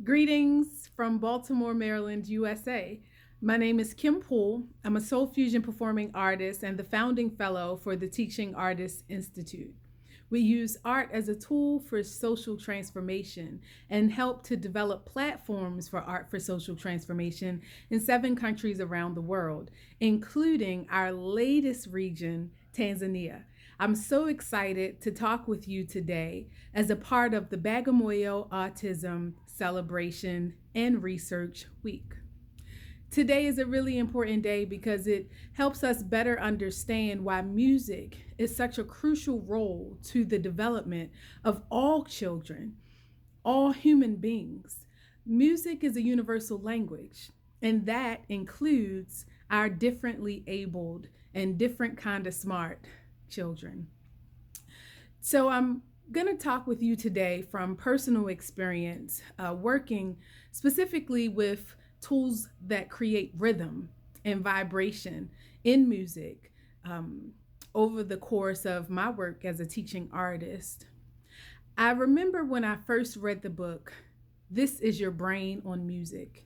Greetings from Baltimore, Maryland, USA. My name is Kim Poole. I'm a soul fusion performing artist and the founding fellow for the Teaching Artists Institute. We use art as a tool for social transformation and help to develop platforms for art for social transformation in 7 countries around the world, including our latest region, Tanzania. I'm so excited to talk with you today as a part of the Bagamoyo Autism Celebration and Research Week. Today is a really important day because it helps us better understand why music is such a crucial role to the development of all children, all human beings. Music is a universal language, and that includes our differently abled and different kind of smart children. So I'm going to talk with you today from personal experience, working specifically with tools that create rhythm and vibration in music over the course of my work as a teaching artist. I remember when I first read the book, This Is Your Brain on Music.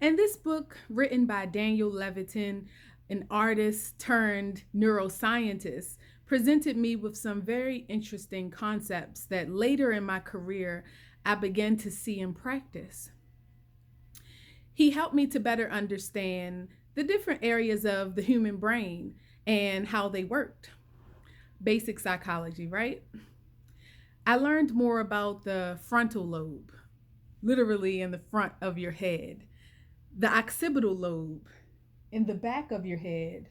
And this book, written by Daniel Levitin, an artist turned neuroscientist, presented me with some very interesting concepts that later in my career I began to see in practice. He helped me to better understand the different areas of the human brain and how they worked. Basic psychology, right? I learned more about the frontal lobe, literally in the front of your head, the occipital lobe in the back of your head,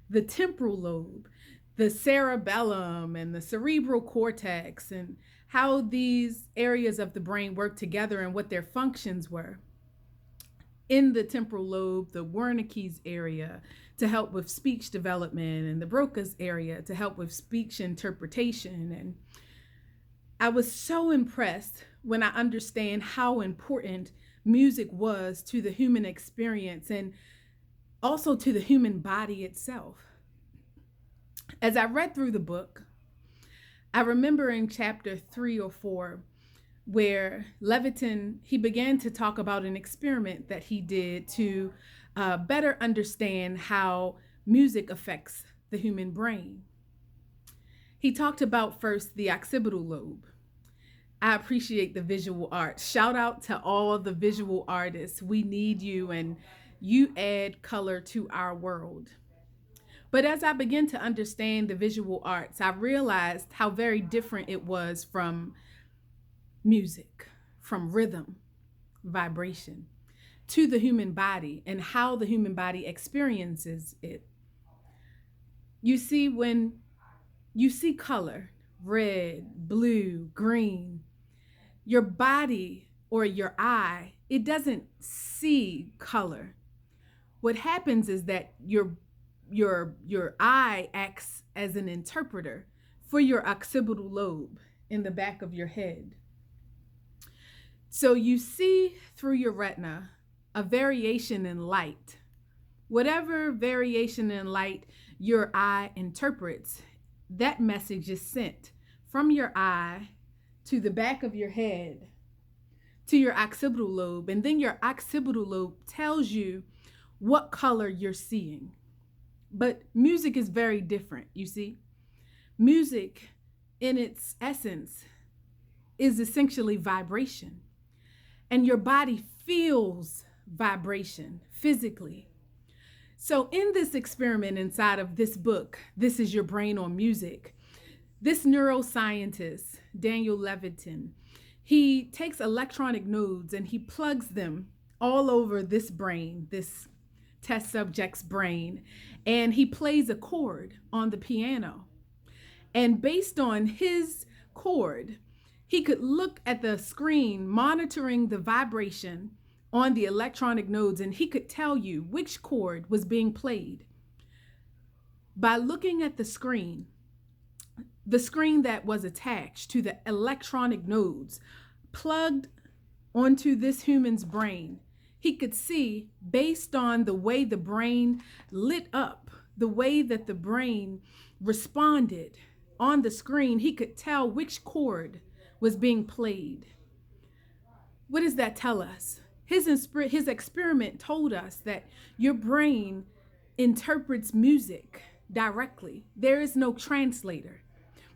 the temporal lobe, the cerebellum, and the cerebral cortex, and how these areas of the brain work together and what their functions were. In the temporal lobe, the Wernicke's area to help with speech development, and the Broca's area to help with speech interpretation. And I was so impressed when I understand how important music was to the human experience and also to the human body itself. As I read through the book, I remember in chapter 3 or 4 where Levitin, he began to talk about an experiment that he did to better understand how music affects the human brain. He talked about first the occipital lobe. I appreciate the visual arts. Shout out to all the visual artists. We need you, and you add color to our world. But as I began to understand the visual arts, I realized how very different it was from music, from rhythm, vibration, to the human body and how the human body experiences it. You see, when you see color, red, blue, green, your body or your eye, it doesn't see color. What happens is that your eye acts as an interpreter for your occipital lobe in the back of your head. So you see through your retina a variation in light. Whatever variation in light your eye interprets, that message is sent from your eye to the back of your head to your occipital lobe, and then your occipital lobe tells you what color you're seeing. But music is very different, you see. Music, in its essence, is essentially vibration. And your body feels vibration physically. So, in this experiment inside of this book, This Is Your Brain on Music, this neuroscientist, Daniel Levitin, he takes electronic nodes and he plugs them all over this brain, this test subject's brain, and he plays a chord on the piano. And based on his chord, he could look at the screen monitoring the vibration on the electronic nodes, and he could tell you which chord was being played. By looking at the screen that was attached to the electronic nodes plugged onto this human's brain, he could see, based on the way the brain lit up, the way that the brain responded on the screen, he could tell which chord was being played. what does that tell us? His experiment told us that your brain interprets music directly. There is no translator.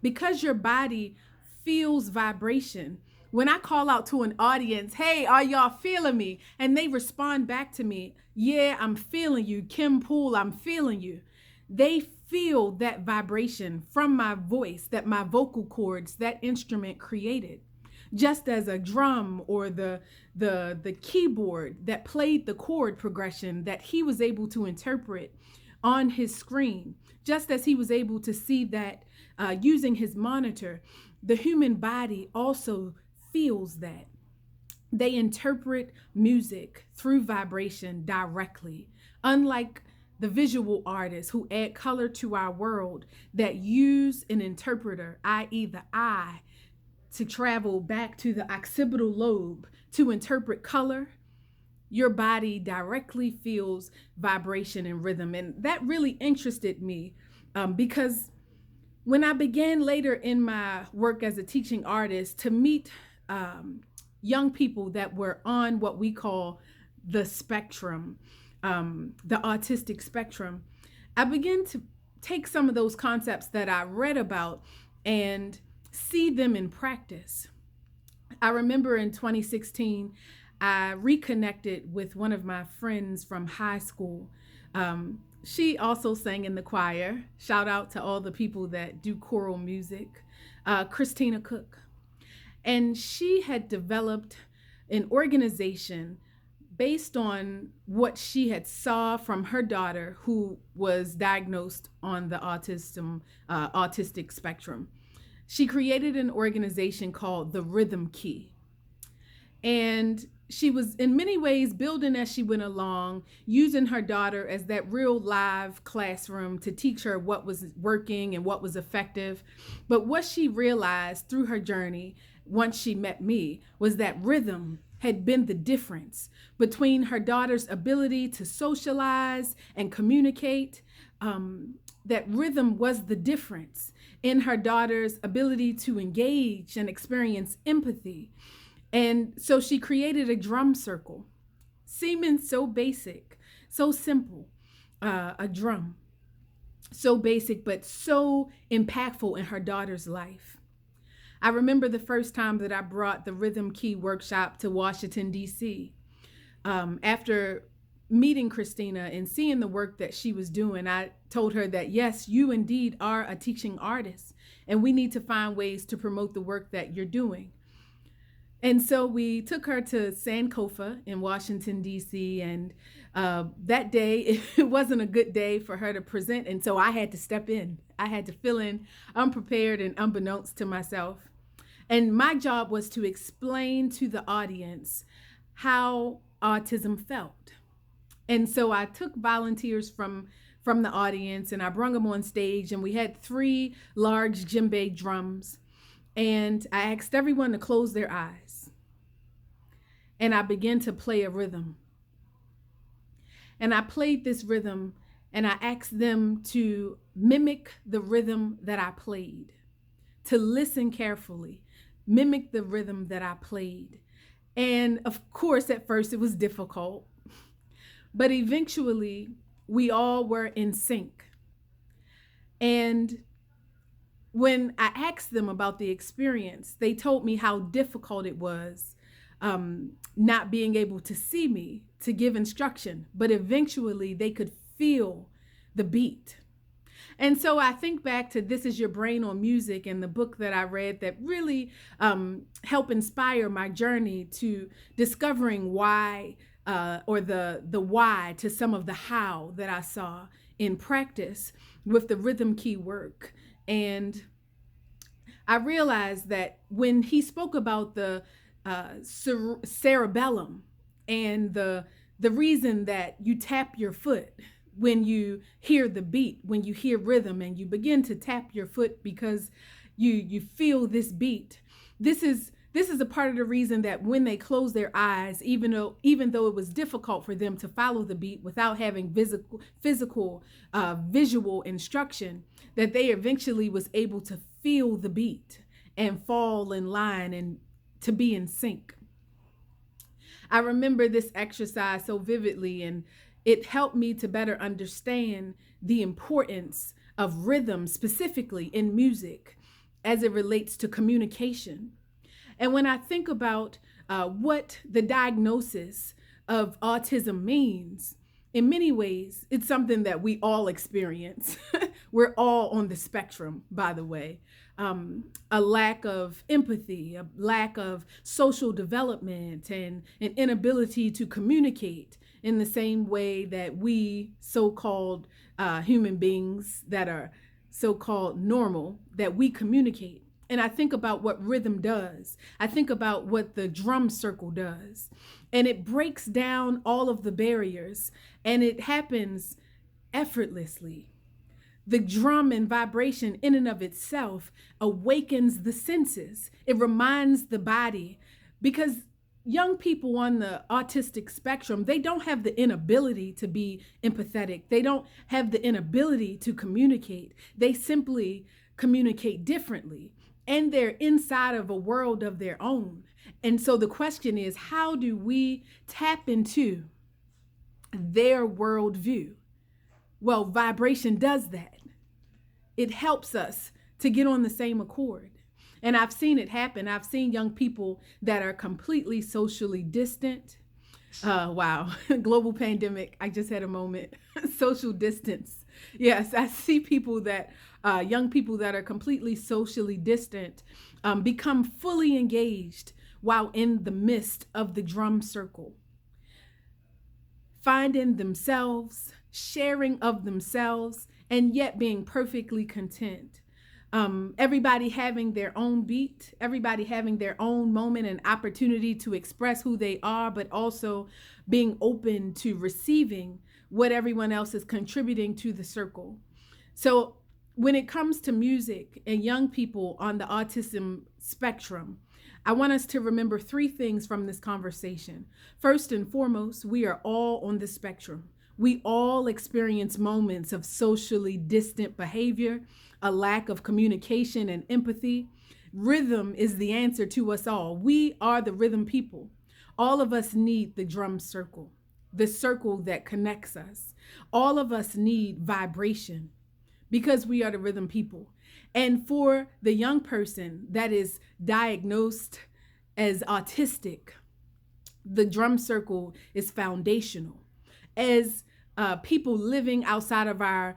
Because your body feels vibration. When I call out to an audience, hey, are y'all feeling me? And they respond back to me, yeah, I'm feeling you. Kim Poole, I'm feeling you. They feel that vibration from my voice, that my vocal cords, that instrument created. Just as a drum or the keyboard that played the chord progression that he was able to interpret on his screen, just as he was able to see that using his monitor, the human body also feels that. They interpret music through vibration directly, unlike the visual artists who add color to our world that use an interpreter, i.e., the eye, to travel back to the occipital lobe to interpret color. Your body directly feels vibration and rhythm. And that really interested me because when I began later in my work as a teaching artist to meet young people that were on what we call the spectrum, the autistic spectrum, I began to take some of those concepts that I read about and see them in practice. I remember in 2016, I reconnected with one of my friends from high school. She also sang in the choir. Shout out to all the people that do choral music. Christina Cook. And she had developed an organization based on what she had saw from her daughter who was diagnosed on the autistic spectrum. She created an organization called the Rhythm Key. And she was in many ways building as she went along, using her daughter as that real live classroom to teach her what was working and what was effective. But what she realized through her journey, once she met me, was that rhythm had been the difference between her daughter's ability to socialize and communicate. That rhythm was the difference in her daughter's ability to engage and experience empathy. And so she created a drum circle, seeming so basic, so simple, a drum, so basic, but so impactful in her daughter's life. I remember the first time that I brought the Rhythm Key workshop to Washington, D.C. After meeting Christina and seeing the work that she was doing, I told her that, yes, you indeed are a teaching artist, and we need to find ways to promote the work that you're doing. And so we took her to Sankofa in Washington, D.C. And that day, it wasn't a good day for her to present. And so I had to step in. I had to fill in unprepared and unbeknownst to myself. And my job was to explain to the audience how autism felt. And so I took volunteers from the audience and I brought them on stage, and we had 3 large djembe drums. And I asked everyone to close their eyes. And I began to play a rhythm. And I played this rhythm, and I asked them to mimic the rhythm that I played, to listen carefully, mimic the rhythm that I played. And of course, at first it was difficult, but eventually we all were in sync. And when I asked them about the experience, they told me how difficult it was not being able to see me to give instruction, but eventually they could feel the beat. And so I think back to This Is Your Brain on Music and the book that I read that really helped inspire my journey to discovering why or the why to some of the how that I saw in practice with the Rhythm Key work. And I realized that when he spoke about the cerebellum and the reason that you tap your foot when you hear the beat, when you hear rhythm, and you begin to tap your foot because you feel this beat. This is a part of the reason that when they close their eyes, even though it was difficult for them to follow the beat without having physical visual instruction, that they eventually was able to feel the beat and fall in line and to be in sync. I remember this exercise so vividly, and it helped me to better understand the importance of rhythm, specifically in music, as it relates to communication. And when I think about what the diagnosis of autism means, in many ways, it's something that we all experience. We're all on the spectrum, by the way. A lack of empathy, a lack of social development, and an inability to communicate in the same way that we so-called human beings that are so-called normal, that we communicate. And I think about what rhythm does. I think about what the drum circle does. And it breaks down all of the barriers, and it happens effortlessly. The drum and vibration in and of itself awakens the senses. It reminds the body, because young people on the autistic spectrum, they don't have the inability to be empathetic. They don't have the inability to communicate. They simply communicate differently, and they're inside of a world of their own. And so the question is, how do we tap into their worldview? Well, vibration does that. It helps us to get on the same accord. And I've seen it happen. I've seen young people that are completely socially distant. Wow, global pandemic. I just had a moment. Social distance. Yes, I see people that, young people that are completely socially distant, become fully engaged while in the midst of the drum circle, finding themselves, sharing of themselves, and yet being perfectly content. Everybody having their own beat, everybody having their own moment and opportunity to express who they are, but also being open to receiving what everyone else is contributing to the circle. So when it comes to music and young people on the autism spectrum, I want us to remember three things from this conversation. First and foremost, we are all on the spectrum. We all experience moments of socially distant behavior, a lack of communication and empathy. Rhythm is the answer to us all. We are the rhythm people. All of us need the drum circle, the circle that connects us. All of us need vibration because we are the rhythm people. And for the young person that is diagnosed as autistic, the drum circle is foundational. As people living outside of our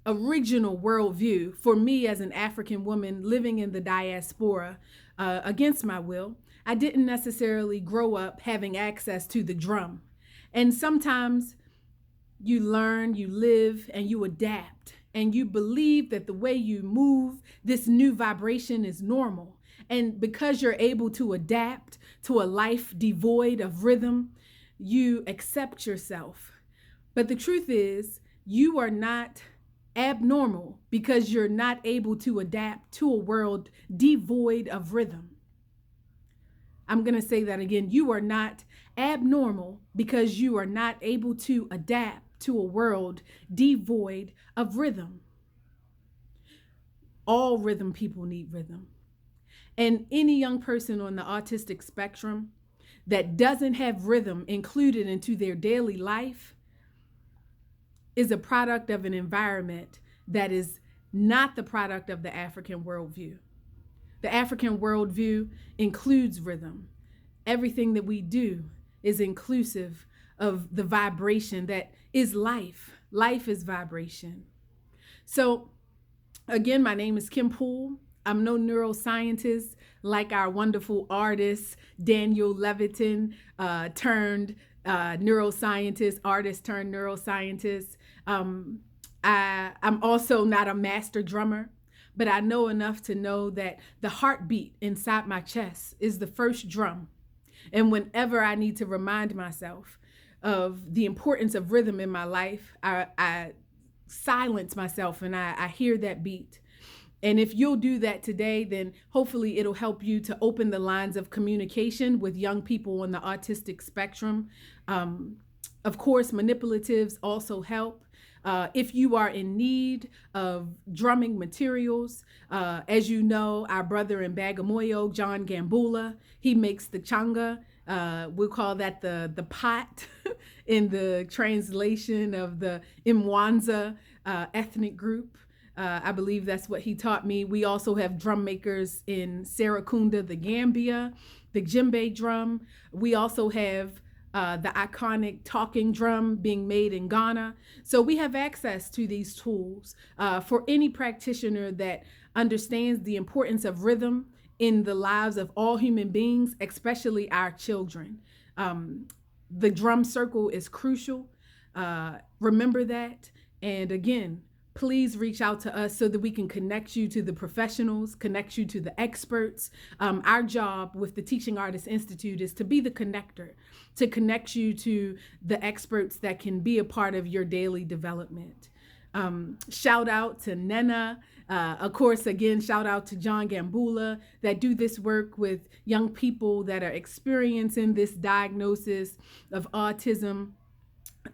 original worldview, for me as an African woman living in the diaspora against my will, I didn't necessarily grow up having access to the drum. And sometimes you learn, you live, and you adapt, and you believe that the way you move, this new vibration is normal. And because you're able to adapt to a life devoid of rhythm, you accept yourself. But the truth is, you are not abnormal because you're not able to adapt to a world devoid of rhythm. I'm going to say that again. You are not abnormal because you are not able to adapt to a world devoid of rhythm. All rhythm people need rhythm. And any young person on the autistic spectrum that doesn't have rhythm included into their daily life is a product of an environment that is not the product of the African worldview. The African worldview includes rhythm. Everything that we do is inclusive of the vibration that is life. Life is vibration. So again, my name is Kim Poole. I'm no neuroscientist like our wonderful artist, Daniel Levitin, turned neuroscientist, artist turned neuroscientist. I'm also not a master drummer, but I know enough to know that the heartbeat inside my chest is the first drum. And whenever I need to remind myself of the importance of rhythm in my life, I silence myself and I hear that beat. And if you'll do that today, then hopefully it'll help you to open the lines of communication with young people on the autistic spectrum. Of course, manipulatives also help. If you are in need of drumming materials, as you know, our brother in Bagamoyo, John Gambula, he makes the changa. We'll call that the pot in the translation of the Imwanza ethnic group. I believe that's what he taught me. We also have drum makers in Serekunda, the Gambia, the djembe drum. We also have the iconic talking drum being made in Ghana. So we have access to these tools for any practitioner that understands the importance of rhythm in the lives of all human beings, especially our children. The drum circle is crucial. Remember that. And again, please reach out to us so that we can connect you to the professionals, connect you to the experts. Our job with the Teaching Artists Institute is to be the connector, to connect you to the experts that can be a part of your daily development. Shout out to Nena. Of course, again, shout out to John Gambula that do this work with young people that are experiencing this diagnosis of autism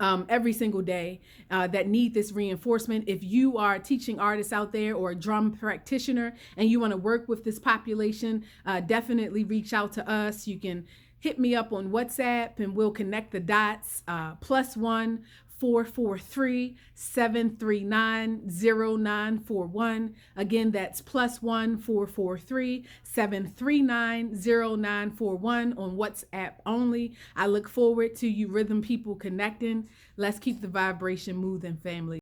every single day that need this reinforcement. If you are a teaching artist out there or a drum practitioner and you want to work with this population, definitely reach out to us. You can hit me up on WhatsApp and we'll connect the dots. +1 443 739 0941. Again, that's +1 443 739 0941 on WhatsApp only. I look forward to you rhythm people connecting. Let's keep the vibration moving, family.